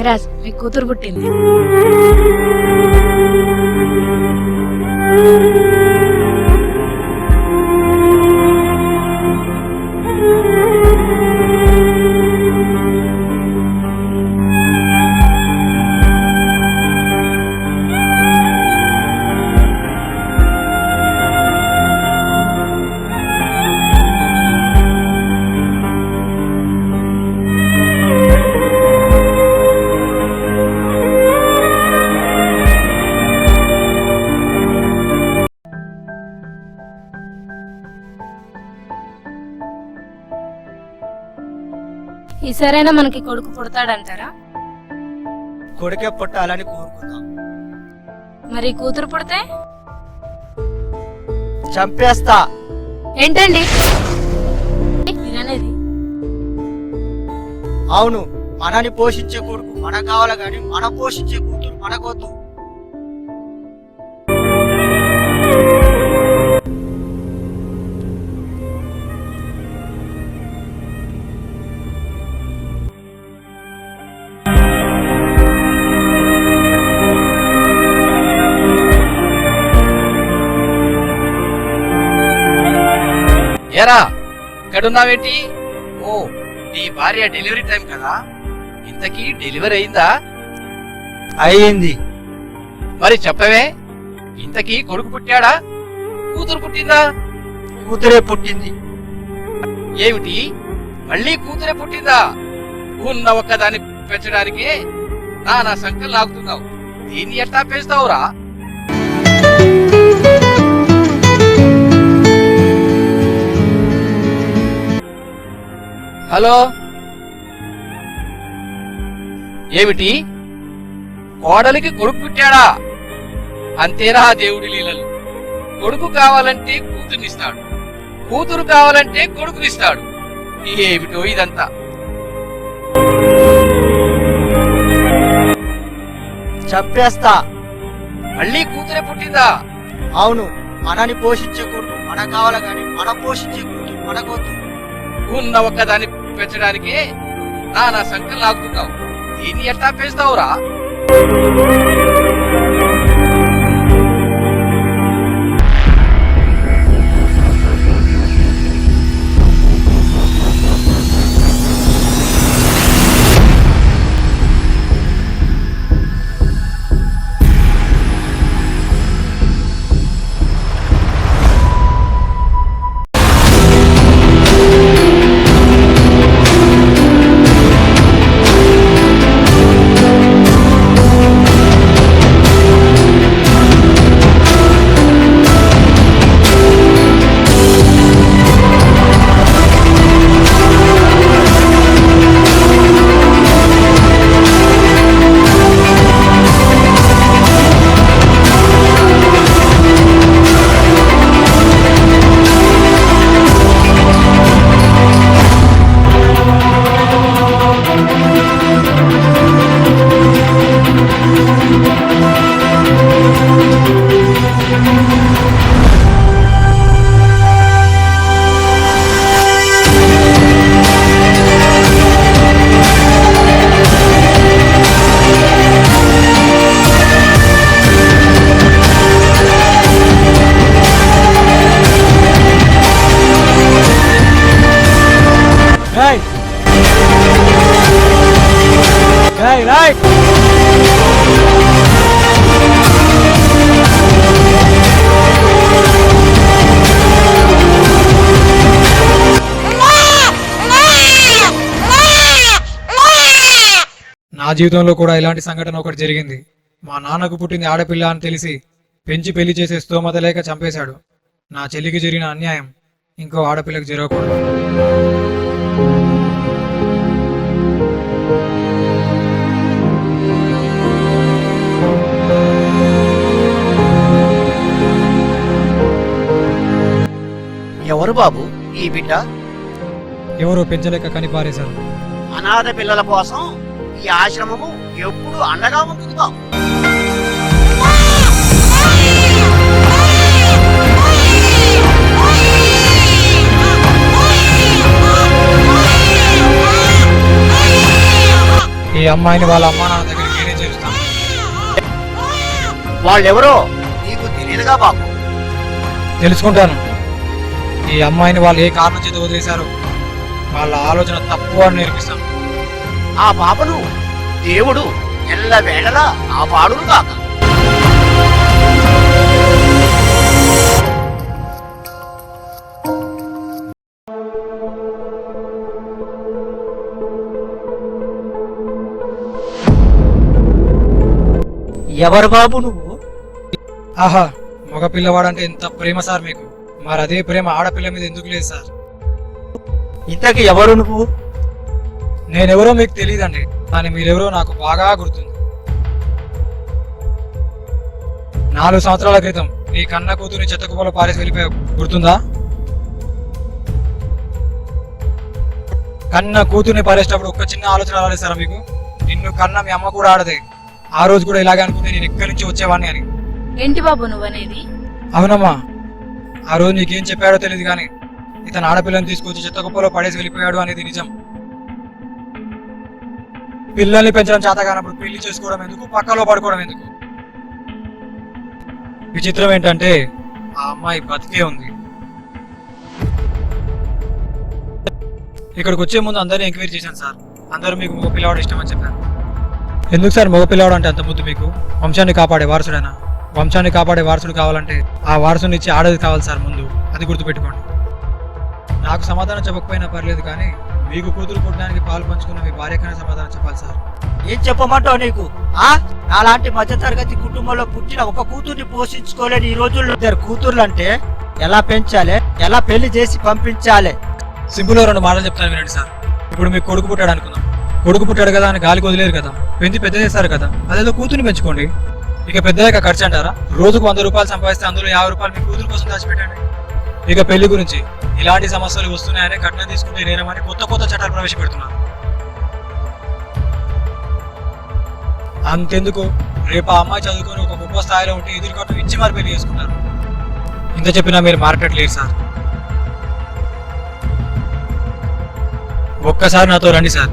Congrats, మీ కూతురు పుట్టింది. ఈసారైనా మనకి కొడుకు పుడతాడంటారా? కొడుకే పుట్టాలని కోరుకుందాం. మరి కూతురు పుడితే చంపేస్తా. ఏంటండి మీరనేది? అవును, మనని పోషించే కొడుకు మనకు కావాలి గాని మన పోషించే కూతురు మనకొద్దు. ఏరా ఇక్కడున్నావేంటి? ఓ, నీ భార్య డెలివరీ టైం కదా. ఇంతకీ డెలివరీ అయిందా? అయింది. మరి చెప్పవే, ఇంతకీ కొడుకు పుట్టాడా కూతురు పుట్టిందా? కూతురే పుట్టింది. ఏమిటి, మళ్ళీ కూతురే పుట్టిందా? ఉన్న ఒక్కదాన్ని పెంచడానికి నా సంకల్ లాగుతున్నావు. దీన్ని ఎట్లా పెంచుతావురా? హలో, ఏమిటి, కోడలికి కొడుకు పుట్టాడా? అంతేరా దేవుడి లీలలు. కొడుకు కావాలంటే కూతుర్నిస్తాడు, కూతురు కావాలంటే కొడుకునిస్తాడు. ఏమిటో ఇదంతా. చంపేస్తా. మళ్ళీ కూతురే పుట్టిందా? అవును, మనని పోషించే కొడుకు మనకు కావాలి గాని మన పోషించే కూతురు మనకొద్దు. ఉన్న ఒక్కదాన్ని పెంచడానికి నా సంకల్ లాగుతున్నావు. దీన్ని ఎట్లా పెంచుతావురా? నా జీవితంలో కూడా ఇలాంటి సంఘటన ఒకటి జరిగింది. మా నాన్నకు పుట్టింది ఆడపిల్ల అని తెలిసి పెంచి పెళ్లి చేసే స్తోమత లేక చంపేశాడు. నా చెల్లికి జరిగిన అన్యాయం ఇంకో ఆడపిల్లకు జరగకూడదు. ఎవరు బాబు ఈ బిడ్డ? ఎవరో పెంచలేక కనిపారేశారు. అనాథ పిల్లల కోసం ఈ ఆశ్రమము ఎప్పుడు అండగా ఉంటుంది బాబు. ఈ అమ్మాయిని వాళ్ళ అమ్మా నాన్న దగ్గరికి నేనే చేరుస్తాను. వాళ్ళెవరో నీకు తెలియదుగా బాబు. తెలుసుకుంటాను. ఈ అమ్మాయిని వాళ్ళు ఏ కారణం చేత వదిలేశారో వాళ్ళ ఆలోచన తప్పు అని నేర్పిస్తాను. ఆ పాపను దేవుడు ఎల్లవేళలా ఆ పాడును కాక. ఎవరు బాబు నువ్వు? ఆహా, మగ పిల్లవాడంటే ఎంత ప్రేమ సార్ మీకు. మరి అదే ప్రేమ ఆడపిల్ల మీద ఎందుకు లేదు సార్? ఇంతకి ఎవరు నువ్వు? నేనెవరో మీకు తెలియదండి, కానీ మీరెవరో నాకు బాగా గుర్తుంది. 4 సంవత్సరాల క్రితం నీ కన్న కూతురు చెత్తకుప్పలో పారేసి వెళ్ళిపోయావు, గుర్తుందా? కన్న కూతుర్ని పారేసేటప్పుడు ఒక్క చిన్న ఆలోచన రాలేసారా మీకు? నిన్ను కన్న మీ అమ్మ కూడా ఆడదే. ఆ రోజు కూడా ఇలాగే అనుకుంటే నేను ఎక్కడి నుంచి వచ్చేవాడిని అని. ఏంటి బాబు నువ్వనేది? అవునమ్మా, ఆ రోజు నీకేం చెప్పాడో తెలియదు కానీ ఇతను ఆడపిల్లని తీసుకొచ్చి చెత్తకుప్పలో పడేసి వెళ్ళిపోయాడు అనేది నిజం. పిల్లల్ని పెంచడం చేత కానప్పుడు పెళ్లి చేసుకోవడం ఎందుకు, పక్కలో పడుకోవడం ఎందుకు? విచిత్రం ఏంటంటే ఆ అమ్మాయి బతికే ఉంది. ఇక్కడికి వచ్చే ముందు అందరినీ ఎంక్వైరీ చేశాను సార్. అందరూ మీకు మగ పిల్లవాడు ఇష్టమని చెప్పారు. ఎందుకు సార్ మగ పిల్లవాడు అంటే అంత ముద్దు మీకు? వంశాన్ని కాపాడే వారసుడైనా? వంశాన్ని కాపాడే వారసుడు కావాలంటే ఆ వారసుని ఇచ్చి ఆడది కావాలి సార్ ముందు, అది గుర్తుపెట్టుకోండి. నాకు సమాధానం చెప్పకపోయినా పర్లేదు కానీ మీకు కూతురు పుట్టడానికి పాలు పంచుకున్న మీ భార్యకైనా సమాధానం చెప్పాలి సార్. ఏం చెప్పమంటావు నీకు? అలాంటి మధ్యతరగతి కుటుంబంలో పుట్టిన ఒక కూతుర్ని పోషించుకోలేని ఈ రోజుల్లో 2 కూతుర్లు అంటే ఎలా పెంచాలి, ఎలా పెళ్లి చేసి పంపించాలి? సింపుల్గా 2 మాటలు చెప్తాను వినండి సార్. ఇప్పుడు మీకు కొడుకు పుట్టాడు అనుకుందాం. కొడుకు పుట్టాడు కదా అని గాలికి వదిలేరు కదా, పెంచి పెద్ద చేస్తారు కదా. అదేదో కూతుర్ని పెంచుకోండి. ఇక పెద్దగా ఖర్చు అంటారా? రోజుకు 100 రూపాయలు సంపాదిస్తే అందులో 50 రూపాయలు మీ కూతురు కోసం దాచిపెట్టండి. ఇక పెళ్లి గురించి ఇలాంటి సమస్యలు వస్తున్నాయని కట్నం తీసుకుంటే నేనేమని కొత్త చట్టాలు ప్రవేశపెడుతున్నారు. అంతెందుకు, రేపు ఆ అమ్మాయి చదువుకొని ఒక గొప్ప స్థాయిలో ఉంటే ఎదురుకట్టు ఇచ్చి మరి పెళ్లి చేసుకుంటారు. ఇంత చెప్పినా మీరు మార్కెట్ లేరు సార్. ఒక్కసారి నాతో రండి సార్.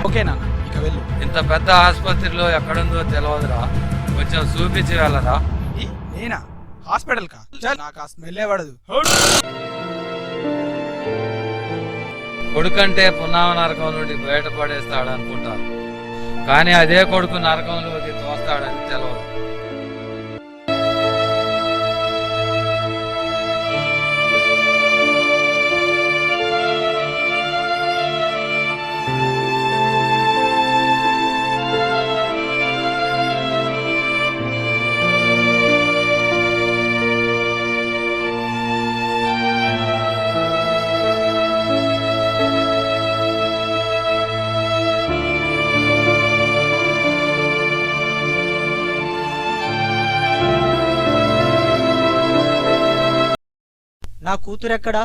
ఓకేనా, ఇక వెళ్ళు. ఇంత పెద్ద ఆసుపత్రిలో ఎక్కడుందో తెలియదురా, కొంచెం చూపించి వెళ్ళరా. నేనా హాస్పిటల్ కా? నాకు ఆ స్మెల్లే పడదు. కొడుకంటే పున్నామ నరకం నుండి బయటపడేస్తాడు అనుకుంటారు, కానీ అదే కొడుకు నరకంలోకి తోస్తాడని తెలియదు. నా కూతురు ఎక్కడా?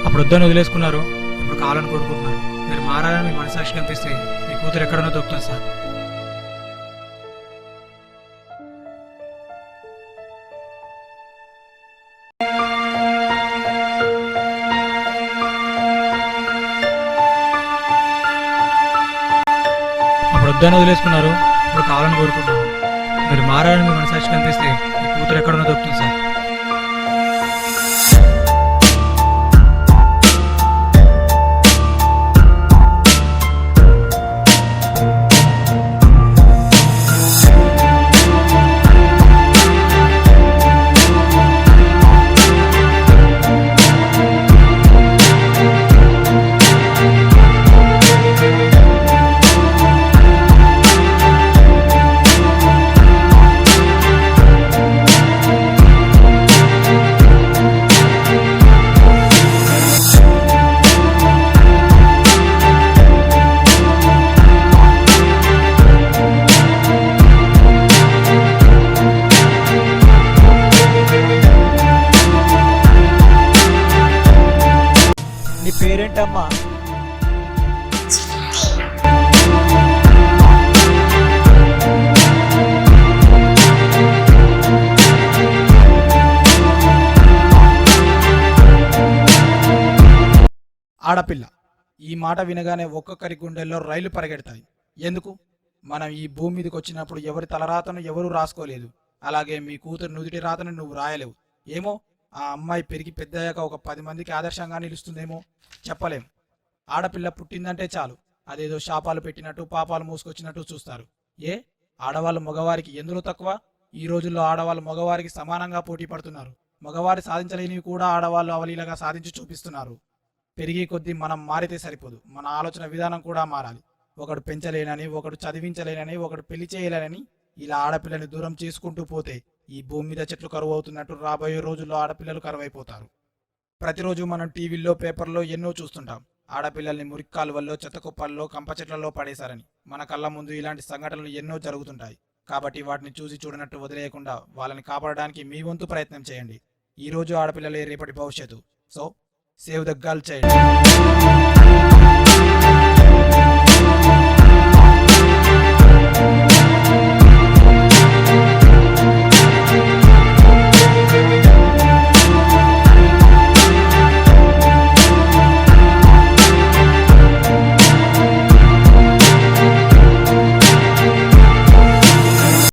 అప్పుడు వద్దని వదిలేసుకున్నారు, ఇప్పుడు కావాలని కోరుకుంటున్నారు. మీరు మారాలని మీ మనసాక్షి కనిపిస్తే మీ కూతురు ఎక్కడనో దొరుకుతుంది సార్. అప్పుడు వద్దని వదిలేసుకున్నారు, ఇప్పుడు కావాలని కోరుకుంటున్నారు. మీరు మారాలని మీ మనసాక్షి కనిపిస్తే మీ కూతురు ఎక్కడనో దొరుకుతుంది సార్. నీ పేరేంటమ్మా? ఆడపిల్ల ఈ మాట వినగానే ఒక్కొక్కరి గుండెల్లో రైలు పరిగెడతాయి. ఎందుకు? మనం ఈ భూమి మీదకి వచ్చినప్పుడు ఎవరి తలరాతను ఎవరూ రాసుకోలేదు. అలాగే మీ కూతురు నుదుటి రాతను నువ్వు రాయలేవు. ఏమో ఆ అమ్మాయి పెరిగి పెద్దయ్యాక ఒక 10 మందికి ఆదర్శంగా నిలుస్తుందేమో, చెప్పలేం. ఆడపిల్ల పుట్టిందంటే చాలు అదేదో శాపాలు పెట్టినట్టు పాపాలు మోసుకొచ్చినట్టు చూస్తారు. ఆడవాళ్ళు మగవారికి ఎందులో తక్కువ? ఈ రోజుల్లో ఆడవాళ్ళు మగవారికి సమానంగా పోటీ పడుతున్నారు. మగవారి సాధించలేనివి కూడా ఆడవాళ్ళు అవలీలగా సాధించి చూపిస్తున్నారు. పెరిగే కొద్దీ మనం మారితే సరిపోదు, మన ఆలోచన విధానం కూడా మారాలి. ఒకడు పెంచలేనని, ఒకడు చదివించలేనని, ఒకడు పెళ్లి చేయలేనని ఇలా ఆడపిల్లని దూరం చేసుకుంటూ పోతే ఈ భూమి మీద చెట్లు కరువు అవుతున్నట్టు రాబోయే రోజుల్లో ఆడపిల్లలు కరువైపోతారు. ప్రతిరోజు మనం టీవీల్లో పేపర్లో ఎన్నో చూస్తుంటాం. ఆడపిల్లల్ని మురిక్కాలువల్లో, చెత్తకుప్పల్లో, కంప చెట్లలో పడేశారని. మన కళ్ళ ముందు ఇలాంటి సంఘటనలు ఎన్నో జరుగుతుంటాయి. కాబట్టి వాటిని చూసి చూడనట్టు వదిలేయకుండా వాళ్ళని కాపాడడానికి మీ వంతు ప్రయత్నం చేయండి. ఈ రోజు ఆడపిల్లలే రేపటి భవిష్యత్తు. So save the girl child.